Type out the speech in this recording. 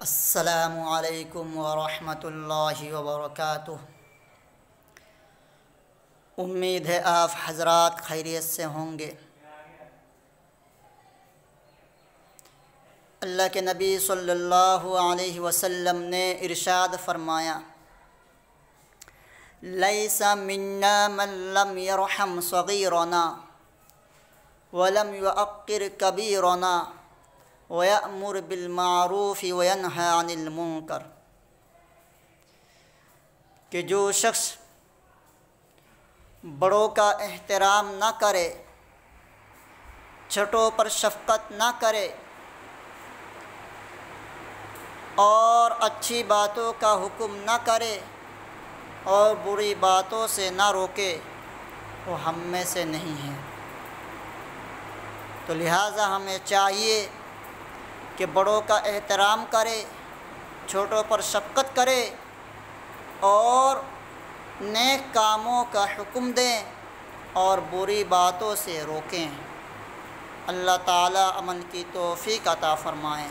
السلام علیکم ورحمۃ اللہ وبرکاتہ۔ امید ہے آپ حضرات خیریت سے ہوں گے۔ اللہ کے نبی صلی اللہ علیہ وسلم نے ارشاد فرمایا، لیس منا من لم یرحم صغیرنا ولم یعقر کبیرنا وَيَأْمُرُ بِالْمَعْرُوفِ وَيَنْهَى عَنِ الْمُنْكَرِ، کہ جو شخص بڑوں کا احترام نہ کرے، چھوٹوں پر شفقت نہ کرے اور اچھی باتوں کا حکم نہ کرے اور بری باتوں سے نہ روکے، وہ ہم میں سے نہیں ہے۔ تو لہٰذا ہمیں چاہیے کہ بڑوں کا احترام کرے، چھوٹوں پر شفقت کرے اور نیک کاموں کا حکم دیں اور بری باتوں سے روکیں۔ اللہ تعالیٰ عمل کی توفیق عطا فرمائیں۔